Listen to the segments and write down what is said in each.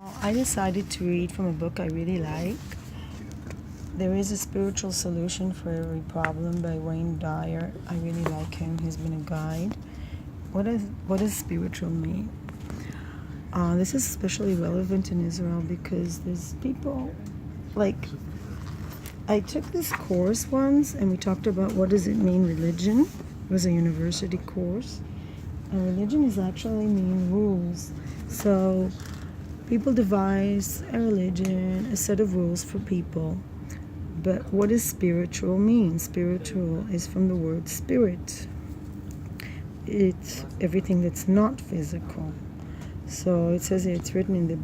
I decided to read from a book I really like. There is a spiritual solution for every problem by Wayne Dyer. I really like him. He's been a guide. What does spiritual mean? This is especially relevant in Israel because there's people like I took this course once and we talked about what does it mean religion. It was a university course. And religion is actually mean rules. So people devise a religion, a set of rules for people. But what does spiritual mean? Spiritual is from the word spirit. It's everything that's not physical. So it says here, it's written in the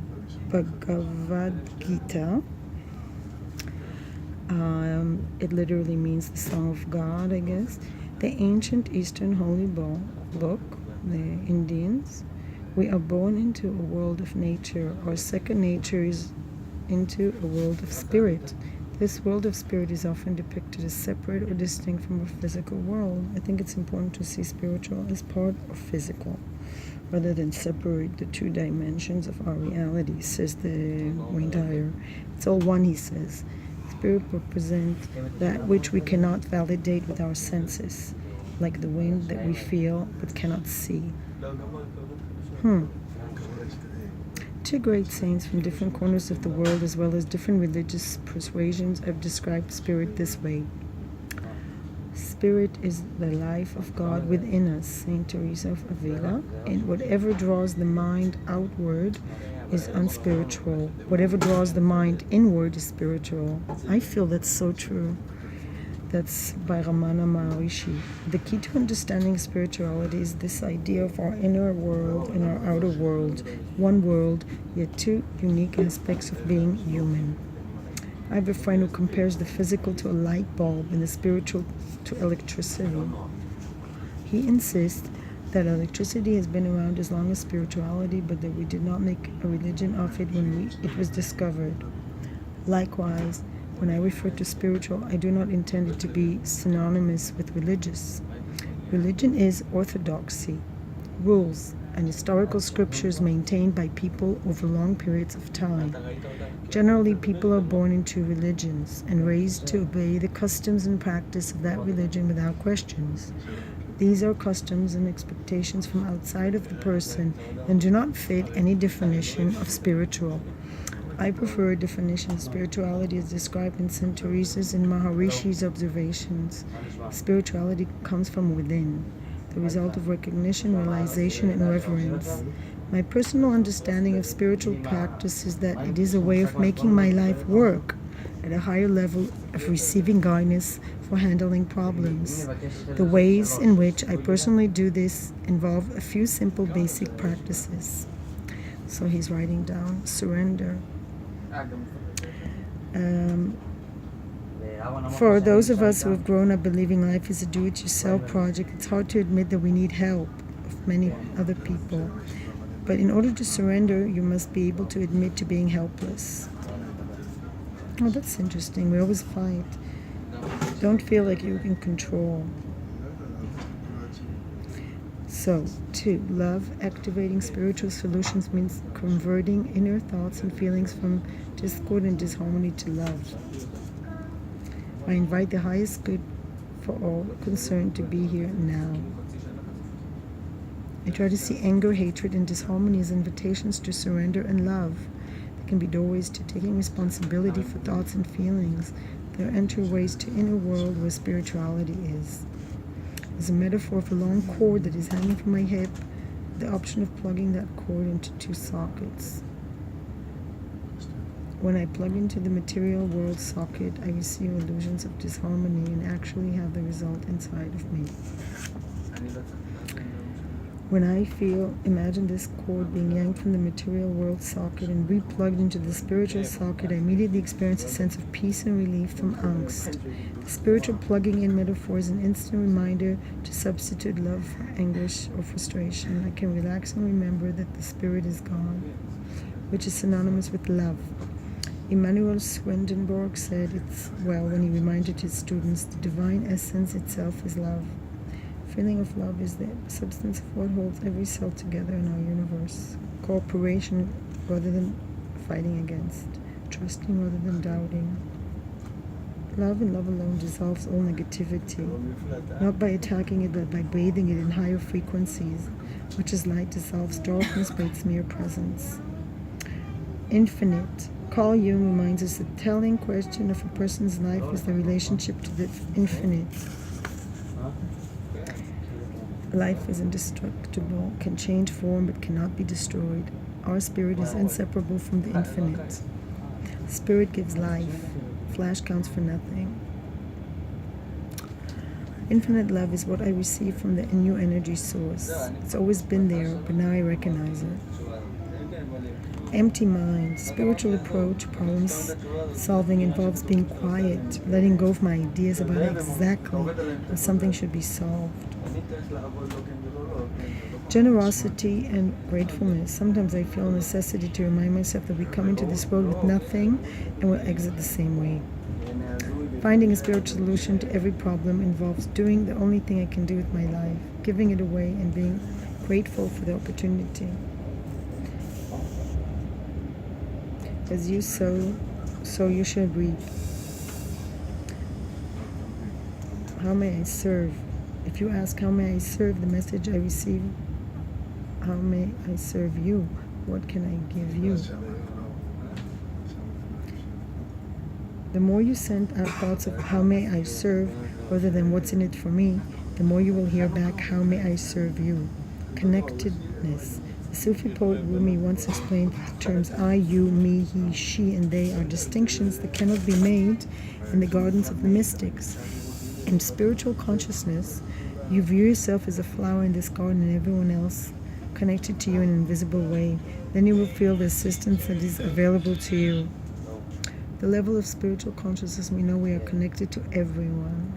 Bhagavad Gita. It literally means the Song of God, I guess. The ancient Eastern holy book, the Indians. We are born into a world of nature. Our second nature is into a world of spirit. This world of spirit is often depicted as separate or distinct from our physical world. I think it's important to see spiritual as part of physical, rather than separate the two dimensions of our reality, says the Wayne Dyer. It's all one, he says. Spirit represents that which we cannot validate with our senses, like the wind that we feel but cannot see. Two great saints from different corners of the world, as well as different religious persuasions, have described spirit this way. Spirit is the life of God within us, Saint Teresa of Avila, and whatever draws the mind outward is unspiritual. Whatever draws the mind inward is spiritual. I feel that's so true. That's by Ramana Maharishi. The key to understanding spirituality is this idea of our inner world and our outer world, one world, yet two unique aspects of being human. I have a friend who compares the physical to a light bulb and the spiritual to electricity. He insists that electricity has been around as long as spirituality, but that we did not make a religion of it when it was discovered. Likewise, when I refer to spiritual, I do not intend it to be synonymous with religious. Religion is orthodoxy, rules, and historical scriptures maintained by people over long periods of time. Generally, people are born into religions and raised to obey the customs and practice of that religion without questions. These are customs and expectations from outside of the person and do not fit any definition of spiritual. I prefer a definition of spirituality as described in St. Teresa's and Maharishi's observations. Spirituality comes from within, the result of recognition, realization, and reverence. My personal understanding of spiritual practice is that it is a way of making my life work at a higher level of receiving guidance for handling problems. The ways in which I personally do this involve a few simple basic practices. So he's writing down surrender. For those of us who have grown up believing life is a do-it-yourself project, it's hard to admit that we need help of many other people. But in order to surrender, you must be able to admit to being helpless. Oh, that's interesting. We always fight. Don't feel like you're in control. So, 2. Love. Activating spiritual solutions means converting inner thoughts and feelings from discord and disharmony to love. I invite the highest good for all concerned to be here now. I try to see anger, hatred, and disharmony as invitations to surrender and love. They can be doorways to taking responsibility for thoughts and feelings. They're entryways to inner world where spirituality is. As a metaphor of a long cord that is hanging from my hip, the option of plugging that cord into two sockets. When I plug into the material world socket, I receive illusions of disharmony and actually have the result inside of me. When I imagine this cord being yanked from the material world socket and replugged into the spiritual socket, I immediately experience a sense of peace and relief from angst. The spiritual plugging in metaphor is an instant reminder to substitute love for anguish or frustration. I can relax and remember that the spirit is God, which is synonymous with love. Emanuel Swedenborg said it's well when he reminded his students the divine essence itself is love. Feeling of love is the substance of what holds every cell together in our universe. Cooperation rather than fighting against, trusting rather than doubting. Love and love alone dissolves all negativity, not by attacking it, but by bathing it in higher frequencies. Much as light dissolves darkness by its mere presence. Infinite. Carl Jung reminds us the telling question of a person's life is their relationship to the infinite. Life is indestructible, can change form but cannot be destroyed. Our spirit is inseparable from the infinite. Spirit gives life. Flesh counts for nothing. Infinite love is what I receive from the new energy source. It's always been there, but now I recognize it. Empty mind. Spiritual approach, problem solving involves being quiet, letting go of my ideas about exactly how something should be solved. Generosity and gratefulness. Sometimes I feel a necessity to remind myself that we come into this world with nothing and will exit the same way. Finding a spiritual solution to every problem involves doing the only thing I can do with my life, giving it away and being grateful for the opportunity. As you sow, so you shall reap. How may I serve? If you ask, how may I serve, the message I receive, how may I serve you? What can I give you? The more you send out thoughts of how may I serve, rather than what's in it for me, the more you will hear back, how may I serve you? Connectedness. The Sufi poet Rumi once explained that the terms I, you, me, he, she, and they are distinctions that cannot be made in the gardens of the mystics. In spiritual consciousness, you view yourself as a flower in this garden and everyone else connected to you in an invisible way. Then you will feel the assistance that is available to you. The level of spiritual consciousness, we know we are connected to everyone.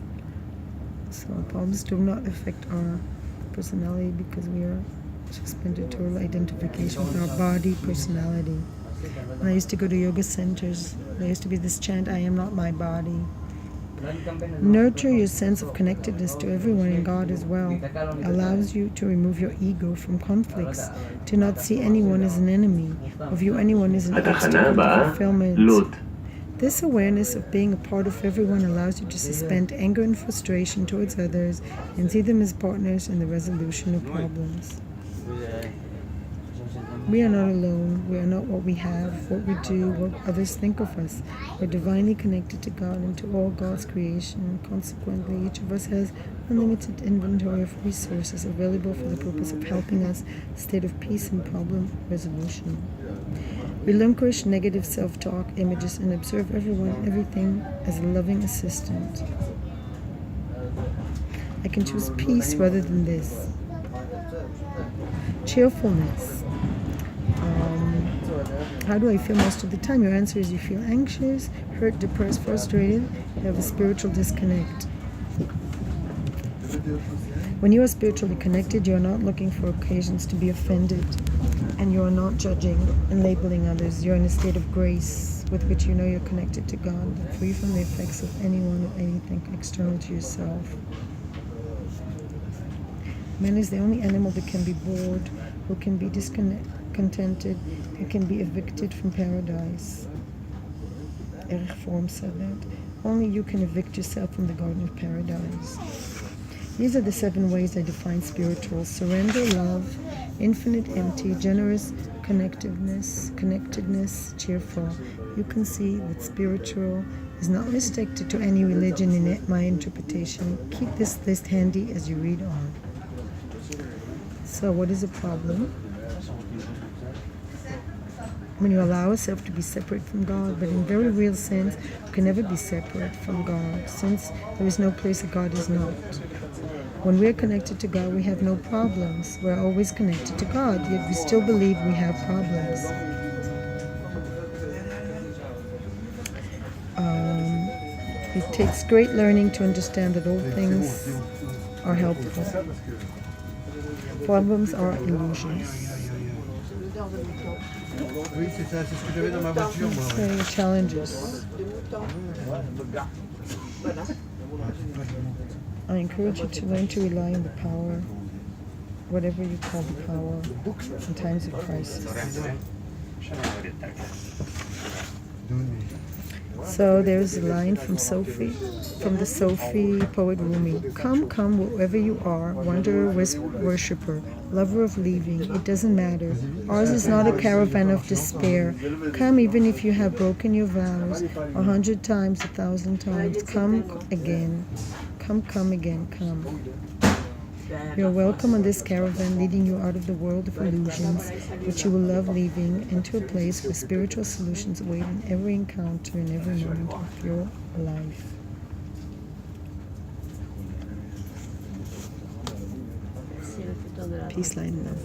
So problems do not affect our personality because we are suspended total identification with our body, personality. When I used to go to yoga centers, there used to be this chant, I am not my body. Nurture your sense of connectedness to everyone and God as well. Allows you to remove your ego from conflicts, to not see anyone as an enemy, or view anyone as an obstacle to fulfillment. This awareness of being a part of everyone allows you to suspend anger and frustration towards others and see them as partners in the resolution of problems. We are not alone. We are not what we have, what we do, what others think of us. We're divinely connected to God and to all God's creation. Consequently, each of us has unlimited inventory of resources available for the purpose of helping us a state of peace and problem resolution. Relinquish negative self-talk, images, and observe everyone, everything as a loving assistant. I can choose peace rather than this. Cheerfulness. How do I feel most of the time? Your answer is you feel anxious, hurt, depressed, frustrated. You have a spiritual disconnect. When you are spiritually connected, you are not looking for occasions to be offended, and you are not judging and labeling others. You are in a state of grace with which you know you're connected to God, free from the effects of anyone or anything external to yourself. Man is the only animal that can be bored, who can be discontented, and can be evicted from paradise. Erich Fromm said that. Only you can evict yourself from the Garden of Paradise. These are the 7 ways I define spiritual: surrender, love, infinite, empty, generous, connectedness, cheerful. You can see that spiritual is not restricted to any religion in my interpretation. Keep this list handy as you read on. So what is a problem? When you allow yourself to be separate from God, but in very real sense, you can never be separate from God, since there is no place that God is not. When we are connected to God, we have no problems. We're always connected to God, yet we still believe we have problems. It takes great learning to understand that all things are helpful. Problems are illusions. So, challenges. I encourage you to learn to rely on the power, whatever you call the power, in times of crisis. So there's a line from Sophie, from the Sophie poet Rumi. Come, come, wherever you are, wanderer, worshipper, lover of leaving, it doesn't matter. Ours is not a caravan of despair. Come, even if you have broken your vows 100 times, 1,000 times. Come again. Come again, come. You're welcome on this caravan leading you out of the world of illusions, which you will love leaving, into a place where spiritual solutions await in every encounter, in every moment of your life. Peace, light, and love.